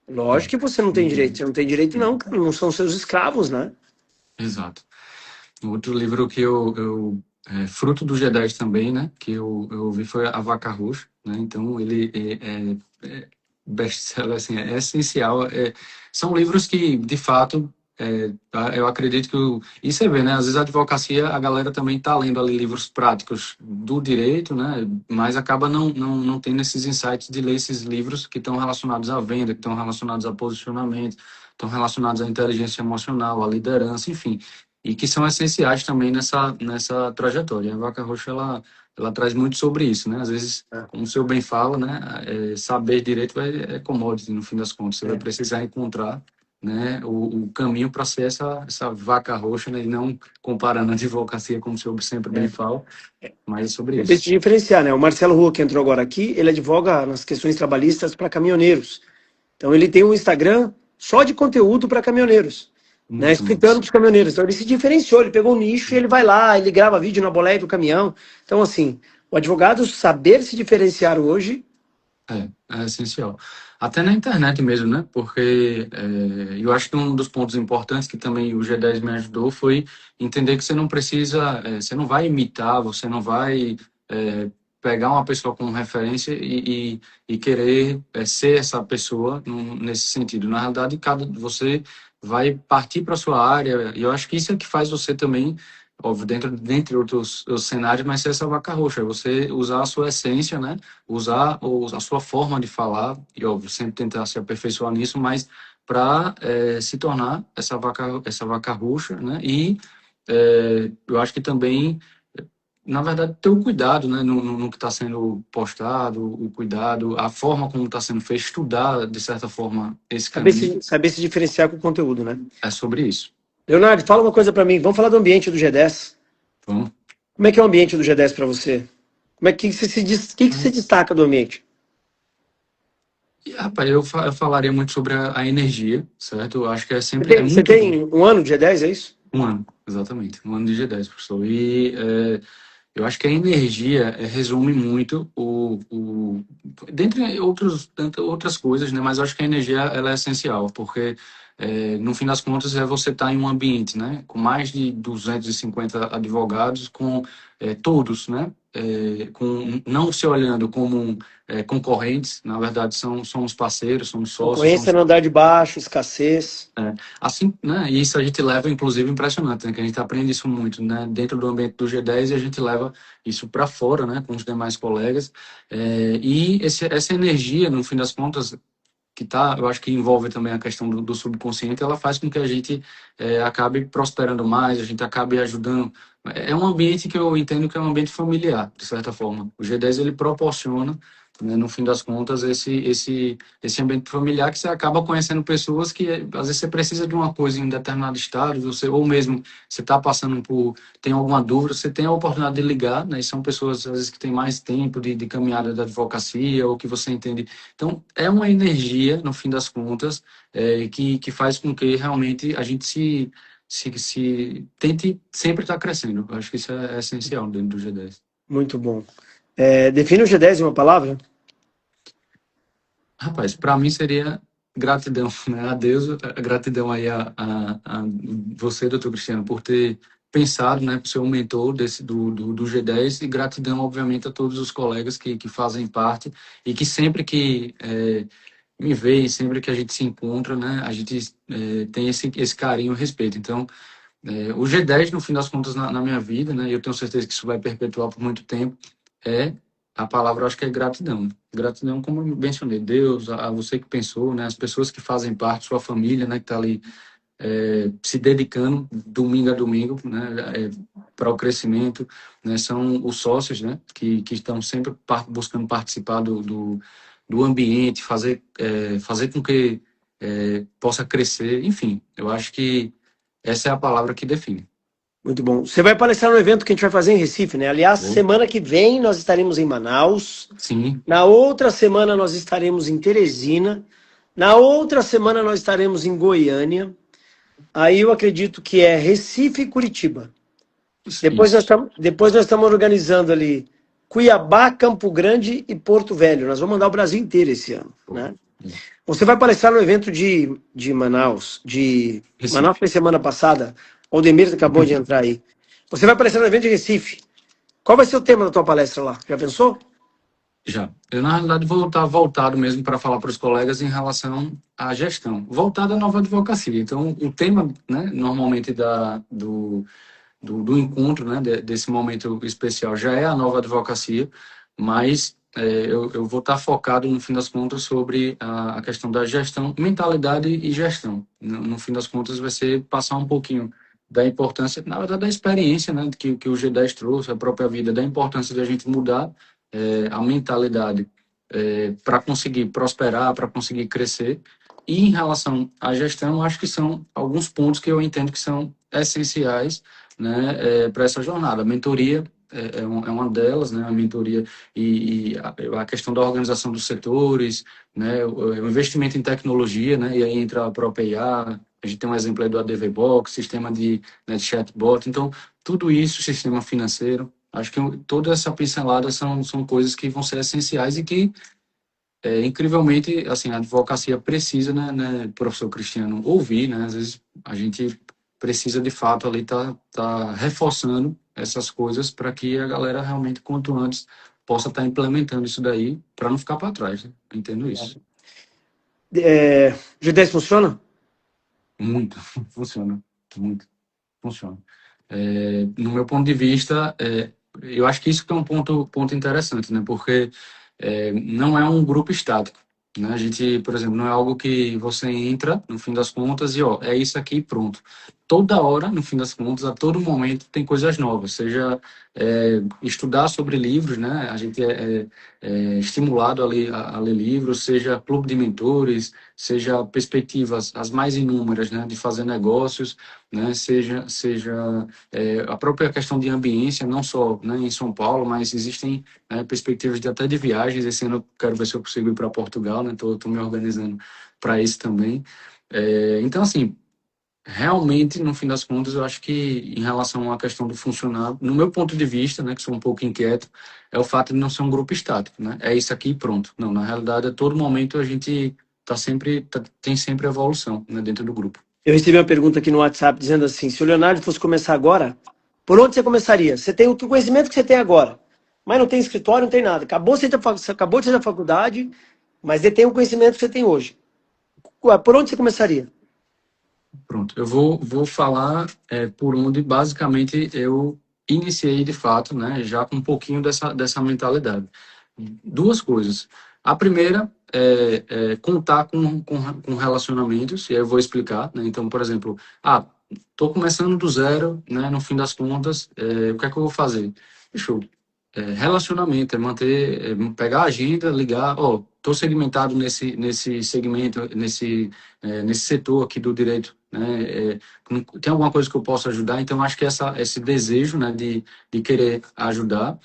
Lógico que você não tem direito. Você não tem direito não, cara, não são seus escravos, né? exato. Outro livro que fruto do G10 também, né, que eu vi foi A Vaca Roxa, né, então ele é best-seller, assim, é essencial. São livros que, de fato, Eu acredito que e você vê, né? Às vezes a advocacia, a galera também está lendo ali livros práticos do direito, né? Mas acaba não tendo esses insights de ler esses livros que estão relacionados à venda, que estão relacionados a posicionamento, estão relacionados à inteligência emocional, à liderança, enfim, e que são essenciais também nessa trajetória. A Vaca Roxa, ela traz muito sobre isso, né? Às vezes, É, como o seu bem fala, né? Saber direito é commodity, no fim das contas. Você vai é. precisar encontrar, né, o caminho para ser essa vaca roxa, né, e não comparando a advocacia, como o senhor sempre bem É. fala, mas é sobre Tem que isso. diferenciar, né? O Marcelo Rua, que entrou agora aqui, ele advoga nas questões trabalhistas para caminhoneiros. Então ele tem um Instagram só de conteúdo para caminhoneiros, né? Muito Explicando massa. para os caminhoneiros. Então ele se diferenciou, ele pegou um nicho e ele vai lá, ele grava vídeo na boleia do caminhão. Então, assim, o advogado saber se diferenciar hoje. É essencial. Até na internet mesmo, né? Porque eu acho que um dos pontos importantes que também o G10 me ajudou foi entender que você não precisa, você não vai imitar, você não vai pegar uma pessoa como referência e querer ser essa pessoa nesse sentido. Na realidade, você vai partir para a sua área, e eu acho que isso é que faz você também, óbvio, dentre outros cenários, mas ser essa vaca roxa, é você usar a sua essência, né? Usar a sua forma de falar, e óbvio, sempre tentar se aperfeiçoar nisso, mas para se tornar essa vaca roxa, né? E eu acho que também, na verdade, ter o cuidado, né? No que está sendo postado, o cuidado, a forma como está sendo feito, estudar, de certa forma, esse caminho, Saber se diferenciar com o conteúdo, né? é sobre isso. Leonardo, fala uma coisa para mim. Vamos falar do ambiente do G10. Então, Como é que é o ambiente do G10 para você? Como é que você que se destaca do ambiente? rapaz, eu falaria muito sobre a energia, certo? Eu acho que é Você muito bom. tem um ano de G10, é isso? Um ano, exatamente. Um ano de G10, professor. E eu acho que a energia resume muito dentre outras coisas, né? Mas eu acho que a energia ela é essencial, porque no fim das contas é você estar em um ambiente, né? Com mais de 250 advogados, com todos, né? Não se olhando como concorrentes, na verdade somos parceiros, somos sócios, Concorrência somos no andar de baixo, escassez. assim, né? E isso a gente leva, inclusive, impressionante, né? Que a gente aprende isso muito, né? Dentro do ambiente do G10 e a gente leva isso para fora, né? Com os demais colegas. E essa energia, no fim das contas, eu acho que envolve também a questão do subconsciente, ela faz com que a gente acabe prosperando mais, a gente acabe ajudando. É um ambiente que eu entendo que é um ambiente familiar, de certa forma. O G10 ele proporciona, né, no fim das contas, esse ambiente familiar que você acaba conhecendo pessoas que às vezes você precisa de uma coisa em um determinado estado, ou mesmo você está passando tem alguma dúvida, você tem a oportunidade de ligar, né? E são pessoas às vezes que têm mais tempo de caminhada da advocacia ou que você entende. Então, é uma energia, no fim das contas, que faz com que realmente a gente se tente sempre estar crescendo. Eu acho que isso é essencial dentro do G10. Muito bom. Define o G10 em uma palavra? Rapaz, para mim seria gratidão, né? A Deus, gratidão aí a você, doutor Cristiano, por ter pensado, né, por ser um mentor do G10 e gratidão, obviamente, a todos os colegas que fazem parte e que sempre que me veem, sempre que a gente se encontra, né, a gente tem esse carinho e respeito. Então, o G10, no fim das contas, na minha vida, né, e eu tenho certeza que isso vai perpetuar por muito tempo, é a palavra, eu acho que é gratidão. Gratidão, como eu mencionei, Deus, a você que pensou, né, as pessoas que fazem parte, sua família, né, que está ali se dedicando domingo a domingo, né, para o crescimento, né, são os sócios, né, que estão sempre buscando participar do ambiente, fazer com que possa crescer, enfim, eu acho que essa é a palavra que define. Muito bom. Você vai palestrar no evento que a gente vai fazer em Recife, né? Aliás, Vou. semana que vem nós estaremos em Manaus. Sim, Na outra semana nós estaremos em Teresina. Na outra semana nós estaremos em Goiânia. Aí eu acredito que é Recife e Curitiba. isso. Depois nós estamos organizando ali Cuiabá, Campo Grande e Porto Velho. Nós vamos mandar o Brasil inteiro esse ano, né? Você vai palestrar no evento de Manaus, Manaus Recife. foi semana passada. O Aldemir acabou de entrar aí. Você vai palestrar no evento de Recife. Qual vai ser o tema da tua palestra lá? Já pensou? Já. Eu, na realidade, vou estar voltado mesmo para falar para os colegas em relação à gestão, voltado à nova advocacia. Então, o tema, né, normalmente do encontro, né, desse momento especial, já é a nova advocacia, mas eu vou estar focado, no fim das contas, sobre a questão da gestão, mentalidade e gestão. No fim das contas, vai ser passar um pouquinho da importância, na verdade, da experiência, né, que o G10 trouxe, a própria vida, da importância de a gente mudar a mentalidade para conseguir prosperar, para conseguir crescer. E em relação à gestão, acho que são alguns pontos que eu entendo que são essenciais, né, para essa jornada. A mentoria é uma delas, né, a mentoria a questão da organização dos setores, né, o investimento em tecnologia, né, e aí entra a própria IA, a gente tem um exemplo aí do ADV Box, sistema de chatbot, então tudo isso, sistema financeiro, acho que toda essa pincelada são coisas que vão ser essenciais e que incrivelmente, assim, a advocacia precisa, né, professor Cristiano, ouvir, né, às vezes a gente precisa de fato ali tá reforçando essas coisas para que a galera realmente, quanto antes, possa estar implementando isso daí para não ficar para trás, né? Eu entendo isso. G10 funciona? Muito, funciona, muito, funciona. No meu ponto de vista, eu acho que isso que é um ponto interessante, né? Porque não é um grupo estático, né? A gente, por exemplo, não é algo que você entra, no fim das contas, e ó, é isso aqui e pronto. Toda hora, no fim das contas, a todo momento tem coisas novas, seja estudar sobre livros, né? A gente é estimulado a ler livros, seja clube de mentores, seja perspectivas as mais inúmeras, né? De fazer negócios, né? Seja a própria questão de ambiência, não só, né, em São Paulo, mas existem, né, perspectivas até de viagens. Esse ano eu quero ver se eu consigo ir para Portugal, né? Tô me organizando para isso também. Então, assim, realmente, no fim das contas, eu acho que em relação à questão do funcionário, no meu ponto de vista, né, que sou um pouco inquieto, é o fato de não ser um grupo estático, né? É isso aqui e pronto. Não, na realidade, a todo momento a gente tem sempre evolução, né, dentro do grupo. Eu recebi uma pergunta aqui no WhatsApp dizendo assim: se o Leonardo fosse começar agora, por onde você começaria? Você tem o conhecimento que você tem agora, mas não tem escritório, não tem nada. Você acabou de sair da faculdade, mas você tem o conhecimento que você tem hoje. Por onde você começaria? Pronto, eu vou falar por onde basicamente eu iniciei de fato, né, já com um pouquinho dessa mentalidade. Duas coisas. A primeira é contar com relacionamentos, e aí eu vou explicar, né? Então, por exemplo, estou começando do zero, né? No fim das contas, o que é que eu vou fazer? Fechou. Relacionamento, pegar a agenda, ligar, ó, estou segmentado nesse segmento, nesse setor aqui do direito, né? Tem alguma coisa que eu possa ajudar? Então, acho que esse desejo, né, de querer ajudar.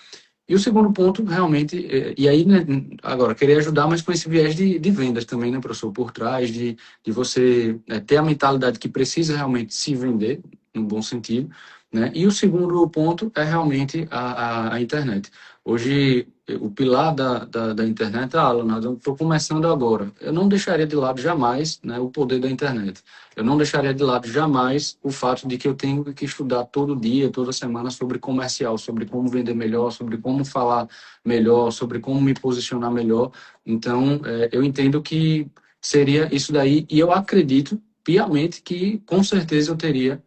E o segundo ponto, realmente, e aí, né, agora, querer ajudar, mas com esse viés de vendas também, né, professor, por trás, de você ter a mentalidade que precisa realmente se vender, no bom sentido, né? E o segundo ponto é realmente a internet. Hoje, o pilar da internet, Leonardo, eu estou começando agora. Eu não deixaria de lado jamais, né, o poder da internet. Eu não deixaria de lado jamais o fato de que eu tenho que estudar todo dia, toda semana sobre comercial, sobre como vender melhor, sobre como falar melhor, sobre como me posicionar melhor. Então, eu entendo que seria isso daí, e eu acredito piamente que com certeza eu teria,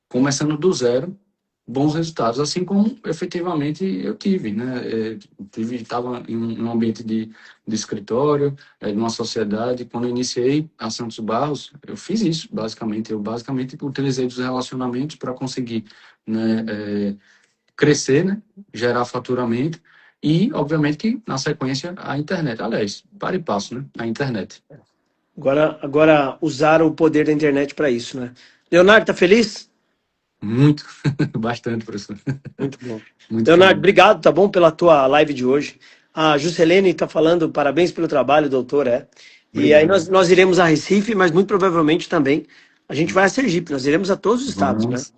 começando do zero, bons resultados, assim como efetivamente eu tive, né? Estava em um ambiente de escritório, de uma sociedade. Quando eu iniciei a Santos Barros, eu fiz isso, basicamente. Eu basicamente utilizei dos relacionamentos para conseguir, né, crescer, né? Gerar faturamento e, obviamente, que na sequência a internet. Aliás, para e passo, né? A internet. Agora usaram o poder da internet para isso, né? Leonardo, tá feliz? Muito, bastante, professor. Muito bom. Muito Leonardo, feliz. obrigado, tá bom, pela tua live de hoje. A Juscelene está falando, parabéns pelo trabalho, doutor, E aí Obrigado. nós iremos a Recife, mas muito provavelmente também a gente vai a Sergipe, nós iremos a todos os estados, né? Vamos.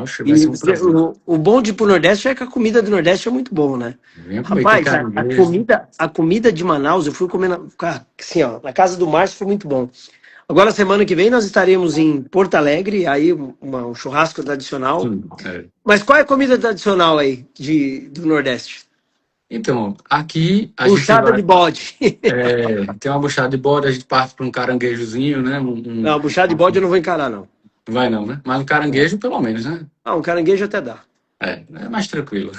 Acho, vai E ser um prazer. o bom de ir pro Nordeste é que a comida do Nordeste é muito bom, né? Venha comer, tem Rapaz, caranguejo. a comida de Manaus, eu fui comer assim, ó, na casa do Márcio, foi muito bom. Agora, semana que vem, nós estaremos em Porto Alegre, aí um churrasco tradicional. Sim, Mas qual é a comida tradicional aí do Nordeste? Então, aqui a gente Buchada vai. de bode. Tem uma buchada de bode, a gente parte para um caranguejozinho, né? Não, buchada de bode eu não vou encarar, não. Não vai não, né? Mas um Não. caranguejo, pelo menos, né? Ah, um caranguejo até dá. É mais tranquilo.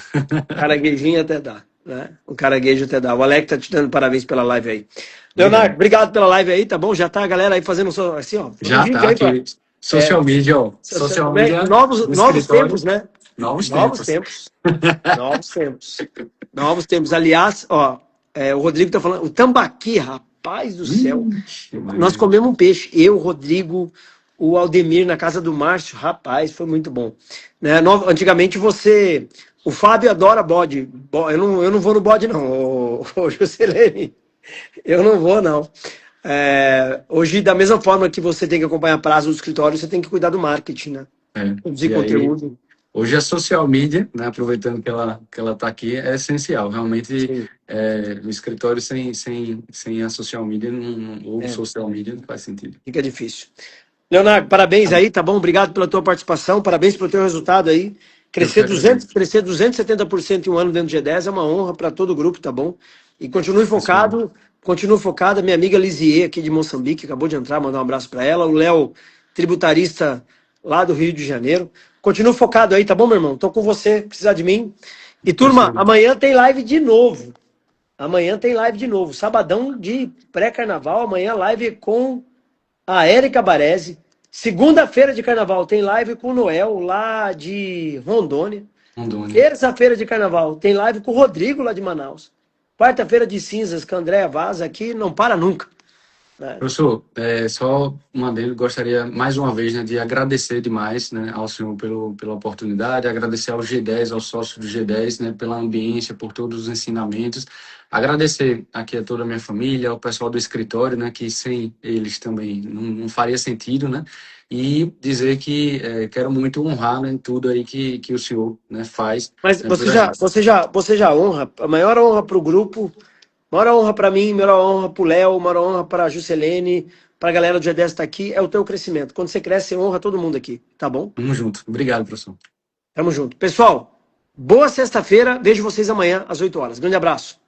Caranguejinho até dá, né? Um caranguejo até dá. O Alex tá te dando parabéns pela live aí. Leonardo, Obrigado. obrigado pela live aí, tá bom? Já tá a galera aí fazendo assim, ó. Foi um Já vídeo tá aí pra. aqui. É, Social media, ó. Social media novos, do novos tempos, escritório, né? novos Novos tempos. tempos. Novos tempos. Novos tempos. Aliás, ó, o Rodrigo tá falando. O tambaqui, rapaz do céu. Ixi, Nós Maria. comemos um peixe. Eu, o Rodrigo, o Aldemir na casa do Márcio. Rapaz, foi muito bom. Né? Antigamente você. O Fábio adora bode. Eu não vou no bode, não, ô Juscelene. Eu não vou, não. Hoje, da mesma forma que você tem que acompanhar prazo do escritório, você tem que cuidar do marketing, né? É. Produzir E aí, conteúdo. hoje a social media, né, aproveitando que ela está aqui, é essencial. Realmente, Sim. o escritório sem a social media, ou É, social media, não faz sentido. fica difícil. Leonardo, parabéns aí, tá bom? Obrigado pela tua participação, parabéns pelo teu resultado aí. Eu que agradeço. Crescer 270% em um ano dentro do G10 é uma honra para todo o grupo, tá bom? E continue focado. Minha amiga Lisier, aqui de Moçambique, acabou de entrar, mandar um abraço para ela. O Léo, tributarista lá do Rio de Janeiro. Continue focado aí, tá bom, meu irmão? Tô com você, precisar de mim. E turma, Professor, amanhã tem live de novo. Amanhã tem live de novo. Sabadão de pré-carnaval, amanhã live com a Érica Baresi. Segunda-feira de carnaval tem live com o Noel, lá de Rondônia. Rondônia. Terça-feira de carnaval tem live com o Rodrigo, lá de Manaus. Quarta-feira de cinzas com a Andréa Vaz, aqui não para nunca. Né? Professor, só uma dele, gostaria mais uma vez, né, de agradecer demais, né, ao senhor pela oportunidade, agradecer ao G10, aos sócios do G10, né, pela ambiência, por todos os ensinamentos, agradecer aqui a toda a minha família, ao pessoal do escritório, né, que sem eles também não faria sentido, né, e dizer que quero muito honrar, né, tudo aí que o senhor, né, faz, Mas né, por a gente. você já honra, a maior honra para o grupo, maior honra para mim, maior honra para o Léo, maior honra para a Juscelene, para a galera do G10 estar aqui, é o teu crescimento. Quando você cresce, você honra todo mundo aqui, tá bom? Tamo junto. Obrigado, professor. Tamo junto. Pessoal, boa sexta-feira, vejo vocês amanhã às 8 horas. Grande abraço.